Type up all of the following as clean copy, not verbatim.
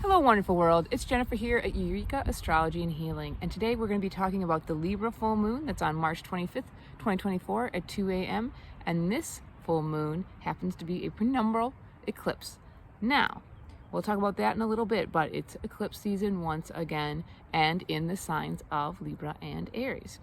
Hello, wonderful world. It's Jennifer here at Eureka Astrology and Healing, and today we're going to be talking about the Libra full moon that's on March 25th, 2024 at 2 a.m. And this full moon happens to be a penumbral eclipse. Now, we'll talk about that in a little bit, but it's eclipse season once again and in the signs of Libra and Aries.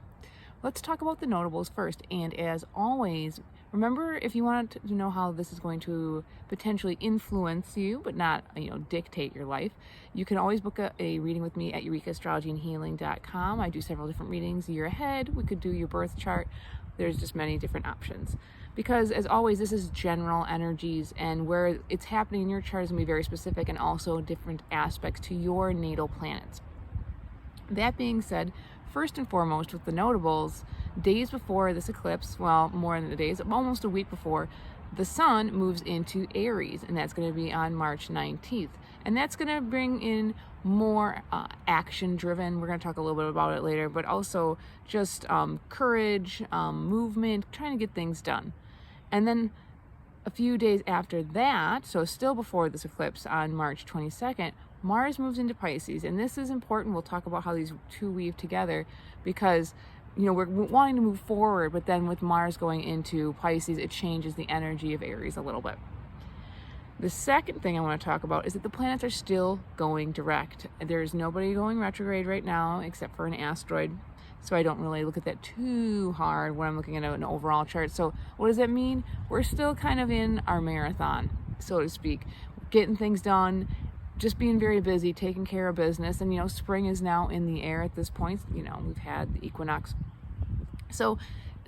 Let's talk about the notables first, and as always, remember, if you want to know how this is going to potentially influence you, but not, dictate your life, you can always book a reading with me at eurekastrologyandhealing.com. I do several different readings a year ahead. We could do your birth chart. There's just many different options. Because, as always, this is general energies, and where it's happening in your chart is going to be very specific and also different aspects to your natal planets. That being said, first and foremost with the notables, days before this eclipse, well, more than the days, almost a week before, the sun moves into Aries, and that's going to be on March 19th. And that's going to bring in more action-driven, we're going to talk a little bit about it later, but also just courage, movement, trying to get things done. And then a few days after that, so still before this eclipse on March 22nd, Mars moves into Pisces, and this is important. We'll talk about how these two weave together because, we're wanting to move forward, but then with Mars going into Pisces, it changes the energy of Aries a little bit. The second thing I want to talk about is that the planets are still going direct. There's nobody going retrograde right now except for an asteroid, so I don't really look at that too hard when I'm looking at an overall chart. So what does that mean? We're still kind of in our marathon, so to speak, getting things done, just being very busy, taking care of business. And, spring is now in the air at this point. We've had the equinox. So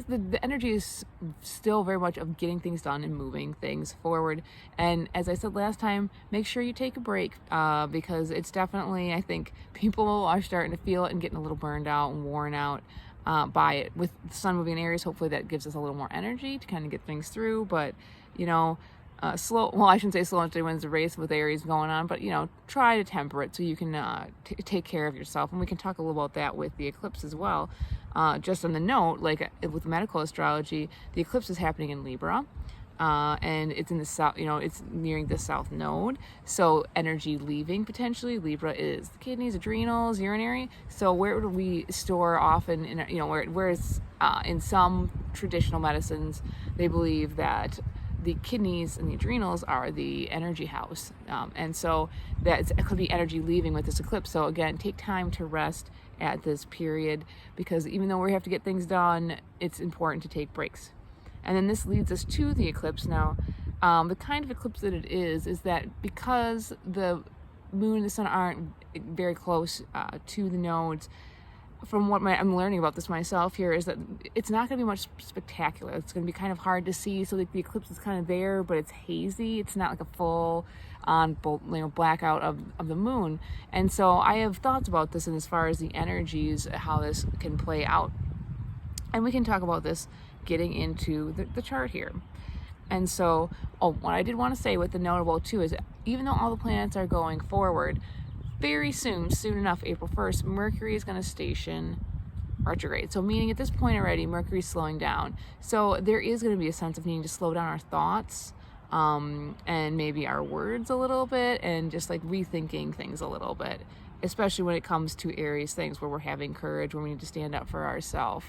the energy is still very much of getting things done and moving things forward. And as I said last time, make sure you take a break because it's definitely, I think, people are starting to feel it and getting a little burned out and worn out by it. With the sun moving in Aries, hopefully that gives us a little more energy to kind of get things through. But, slow, well, I shouldn't say slow until wins the race with Aries going on, but, try to temper it so you can take care of yourself. And we can talk a little about that with the eclipse as well. Just on the note, like with medical astrology, the eclipse is happening in Libra, and it's in the south, it's nearing the south node. So energy leaving potentially. Libra is the kidneys, adrenals, urinary. So where do we store often in, whereas in some traditional medicines, they believe that the kidneys and the adrenals are the energy house. And so it could be energy leaving with this eclipse. So again, take time to rest at this period because even though we have to get things done, it's important to take breaks. And then this leads us to the eclipse. Now, the kind of eclipse that it is that because the moon and the sun aren't very close to the nodes, from what I'm learning about this myself here, is that it's not going to be much spectacular. It's going to be kind of hard to see. So the eclipse is kind of there, but it's hazy. It's not like a full on blackout of the moon. And so I have thoughts about this, and as far as the energies, how this can play out. And we can talk about this getting into the chart here. And so, what I did want to say with the notable too is even though all the planets are going forward, very soon enough, April 1st, Mercury is going to station retrograde. So meaning at this point already, Mercury's slowing down. So there is going to be a sense of needing to slow down our thoughts and maybe our words a little bit and just like rethinking things a little bit, especially when it comes to Aries things where we're having courage, when we need to stand up for ourselves.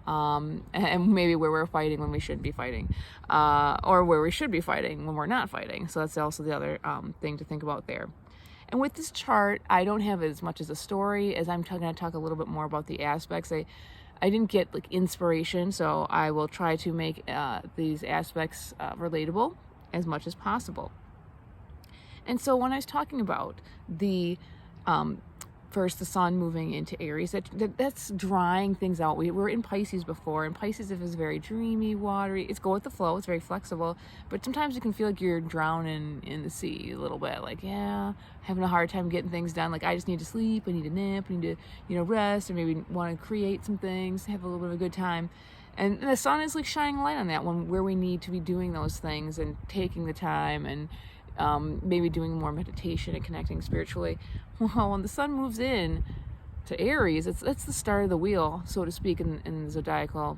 And maybe where we're fighting when we shouldn't be fighting, or where we should be fighting when we're not fighting. So that's also the other thing to think about there. And with this chart, I don't have as much as a story as I'm going to talk a little bit more about the aspects. I didn't get like inspiration, so I will try to make these aspects relatable as much as possible. And so when I was talking about the first, the sun moving into Aries, that's drying things out. We were in Pisces before, and Pisces is very dreamy, watery. It's go with the flow. It's very flexible, but sometimes it can feel like you're drowning in the sea a little bit. Like, having a hard time getting things done. Like, I just need to sleep. I need a nap. I need to, rest, or maybe want to create some things, have a little bit of a good time. And the sun is like shining light on that one, where we need to be doing those things and taking the time and maybe doing more meditation and connecting spiritually. Well, when the sun moves in to Aries, that's the start of the wheel, so to speak, in the zodiacal,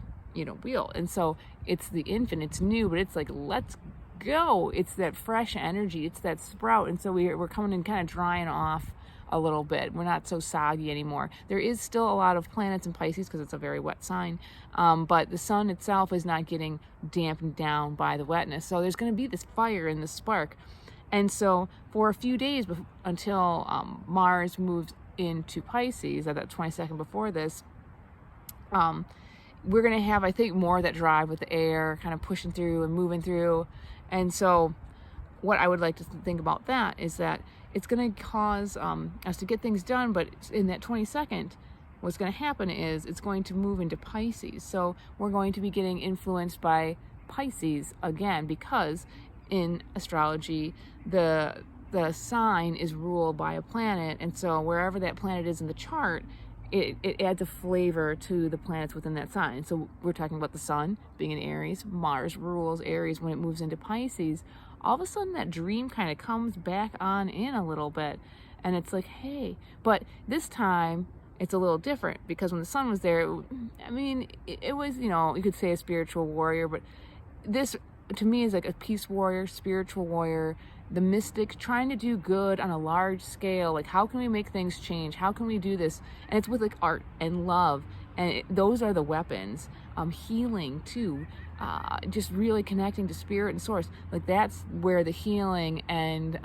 wheel. And so it's the infant, it's new, but it's like, let's go. It's that fresh energy. It's that sprout. And so we're coming in kind of drying off a little bit. We're not so soggy anymore. There is still a lot of planets in Pisces because it's a very wet sign, but the sun itself is not getting dampened down by the wetness. So there's going to be this fire and this spark. And so for a few days until Mars moves into Pisces at that 22nd before this, we're going to have, I think, more of that drive with the air kind of pushing through and moving through. And so what I would like to think about that is that it's going to cause us to get things done, but in that 22nd, what's going to happen is it's going to move into Pisces. So we're going to be getting influenced by Pisces again, because in astrology, the sign is ruled by a planet, and so wherever that planet is in the chart, it adds a flavor to the planets within that sign. So we're talking about the sun being in Aries. Mars rules Aries. When it moves into Pisces, all of a sudden that dream kind of comes back on in a little bit, and it's like, hey, but this time it's a little different, because when the sun was there, it was, you could say a spiritual warrior, but this to me is like a peace warrior, spiritual warrior, the mystic trying to do good on a large scale. Like, how can we make things change? How can we do this? And it's with like art and love, and those are the weapons. Healing too, just really connecting to spirit and source. Like, that's where the healing and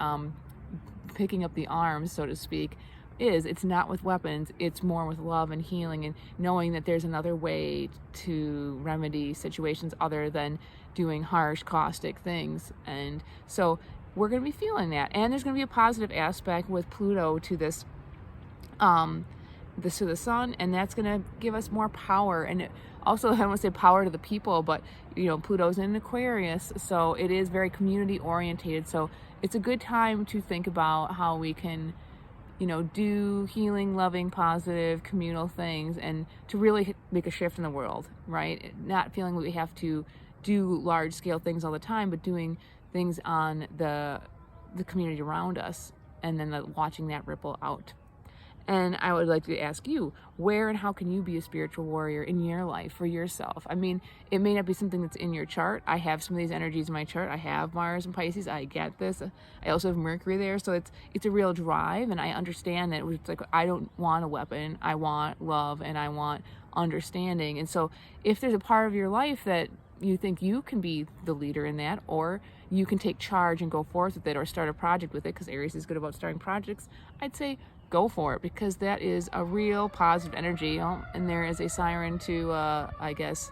picking up the arms, so to speak, is. It's not with weapons, it's more with love and healing, and knowing that there's another way to remedy situations other than doing harsh, caustic things. And so we're going to be feeling that, and there's going to be a positive aspect with Pluto to this to the sun, and that's going to give us more power. And also, I don't want to say power to the people, but Pluto's in Aquarius, so it is very community orientated. So it's a good time to think about how we can do healing, loving, positive, communal things, and to really make a shift in the world, right? Not feeling that we have to do large scale things all the time, but doing things on the community around us, and then watching that ripple out. And I would like to ask you, where and how can you be a spiritual warrior in your life for yourself? I mean, it may not be something that's in your chart. I have some of these energies in my chart. I have Mars and Pisces. I get this. I also have Mercury there. So it's a real drive. And I understand that it's like, I don't want a weapon. I want love, and I want understanding. And so if there's a part of your life that you think you can be the leader in that, or you can take charge and go forth with it, or start a project with it, because Aries is good about starting projects, I'd say go for it, because that is a real positive energy. And there is a siren to, I guess,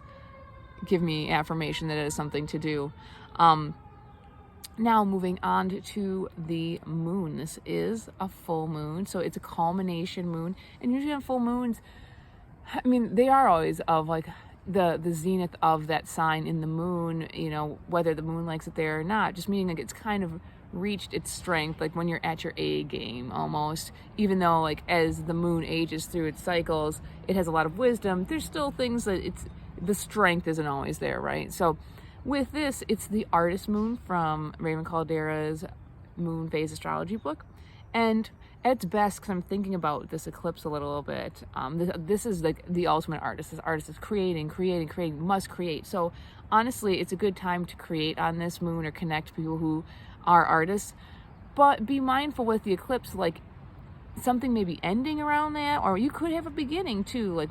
give me affirmation that it is something to do. Now moving on to the moon. This is a full moon, so it's a culmination moon. And usually on full moons, they are always of like the zenith of that sign in the moon, whether the moon likes it there or not, just meaning like it's kind of reached its strength, like when you're at your A game almost. Even though like as the moon ages through its cycles, it has a lot of wisdom, there's still things that the strength isn't always there, right? So with this, it's the artist moon from Raymond Caldera's Moon Phase Astrology book. And at its best, because I'm thinking about this eclipse a little bit, this is like the ultimate artist. This artist is creating, must create. So honestly, it's a good time to create on this moon, or connect to people who are artists. But be mindful with the eclipse, like something may be ending around that, or you could have a beginning too. Like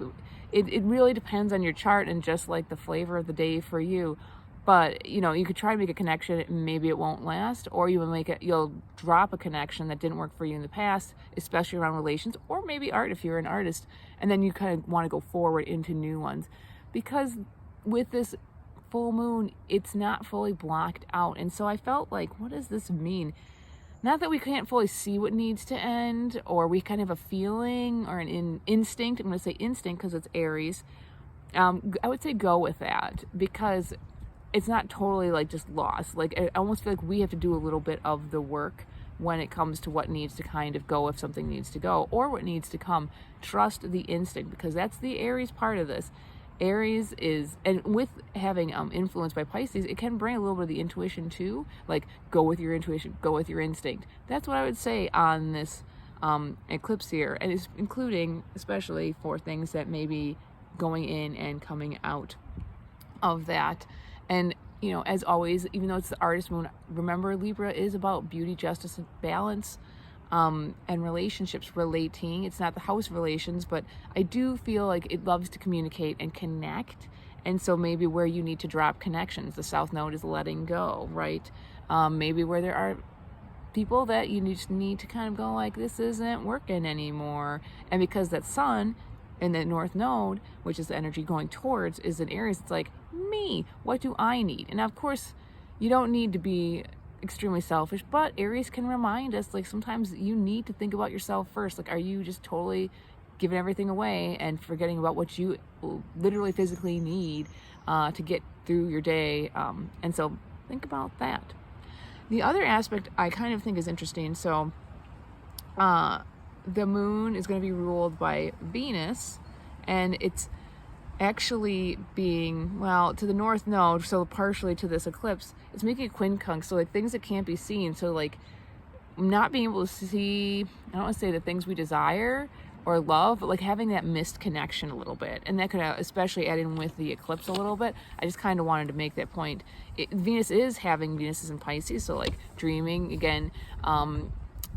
it really depends on your chart and just like the flavor of the day for you. But you could try to make a connection, maybe it won't last, or you'll drop a connection that didn't work for you in the past, especially around relations, or maybe art if you're an artist, and then you kind of want to go forward into new ones. Because with this full moon, it's not fully blocked out. And so I felt like, what does this mean? Not that we can't fully see what needs to end, or we kind of have a feeling or an instinct. I'm going to say instinct because it's Aries. I would say go with that, because it's not totally like just lost. Like I almost feel like we have to do a little bit of the work when it comes to what needs to kind of go, if something needs to go, or what needs to come. Trust the instinct, because that's the Aries part of this. Aries is, and with having influence by Pisces, it can bring a little bit of the intuition too. Like, go with your intuition, go with your instinct. That's what I would say on this eclipse here, and it's including especially for things that may be going in and coming out of that. And you know, as always, even though it's the artist moon, remember Libra is about beauty, justice, and balance, and relationships, relating. It's not the house relations, but I do feel like it loves to communicate and connect. And so maybe where you need to drop connections, the South Node is letting go, right? Maybe where there are people that you just need to kind of go like, this isn't working anymore. And because that Sun in the North Node, which is the energy going towards, is in Aries, it's like, me, what do I need? And of course, you don't need to be extremely selfish, but Aries can remind us, like, sometimes you need to think about yourself first. Like, are you just totally giving everything away and forgetting about what you literally physically need to get through your day? And so think about that. The other aspect I kind of think is interesting. So the moon is going to be ruled by Venus, and it's actually being, well, to the North Node, so partially to this eclipse, it's making a quincunx, so like things that can't be seen. So like not being able to see, I don't want to say the things we desire or love, but like having that missed connection a little bit. And that could especially add in with the eclipse a little bit. I just kind of wanted to make that point. Venus is in Pisces, so like dreaming again,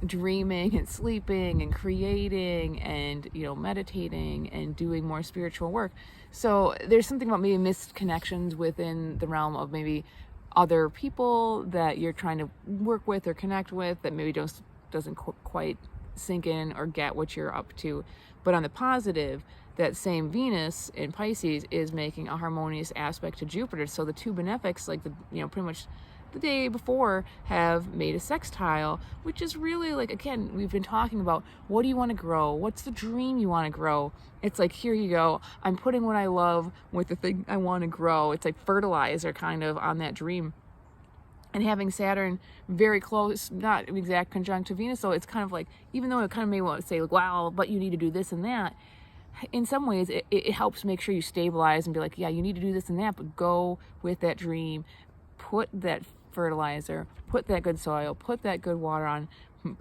dreaming and sleeping and creating and, you know, meditating and doing more spiritual work. So there's something about maybe missed connections within the realm of maybe other people that you're trying to work with or connect with that maybe doesn't quite sink in or get what you're up to. But on the positive, that same Venus in Pisces is making a harmonious aspect to Jupiter. So the two benefics, like the, you know, pretty much the day before, have made a sextile, which is really like, again, we've been talking about, what do you want to grow? What's the dream you want to grow? It's like, here you go. I'm putting what I love with the thing I want to grow. It's like fertilizer kind of on that dream. And having Saturn very close, not exact conjunct to Venus, so it's kind of like, even though it kind of may want to say like, wow, but you need to do this and that, in some ways it helps make sure you stabilize and be like, yeah, you need to do this and that, but go with that dream, put that fertilizer, put that good soil, put that good water on,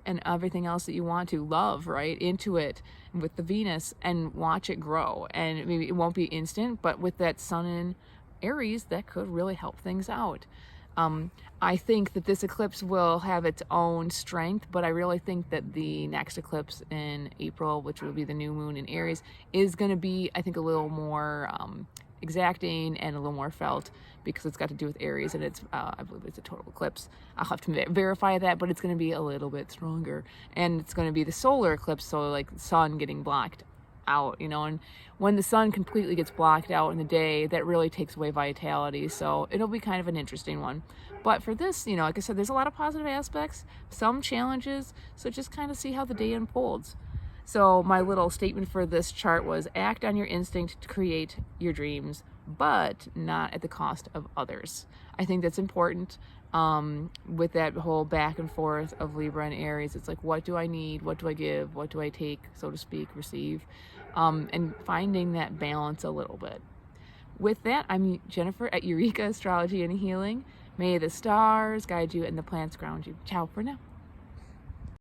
and everything else that you want to love, right, into it with the Venus, and watch it grow. And maybe it won't be instant, but with that Sun in Aries, that could really help things out. I think that this eclipse will have its own strength, but I really think that the next eclipse in April, which will be the new moon in Aries, is going to be, I think, a little more exacting and a little more felt, because it's got to do with Aries, and it's I believe it's a total eclipse. I'll have to verify that, but it's going to be a little bit stronger, and it's going to be the solar eclipse, so like the sun getting blocked out, you know, and when the sun completely gets blocked out in the day, that really takes away vitality. So it'll be kind of an interesting one. But for this, you know, like I said, there's a lot of positive aspects, some challenges, so just kind of see how the day unfolds. So my little statement for this chart was, act on your instinct to create your dreams, but not at the cost of others. I think that's important. With that whole back and forth of Libra and Aries, it's like, what do I need? What do I give? What do I take, so to speak, receive? And finding that balance a little bit. With that, I'm Jennifer at Eureka Astrology and Healing. May the stars guide you and the plants ground you. Ciao for now.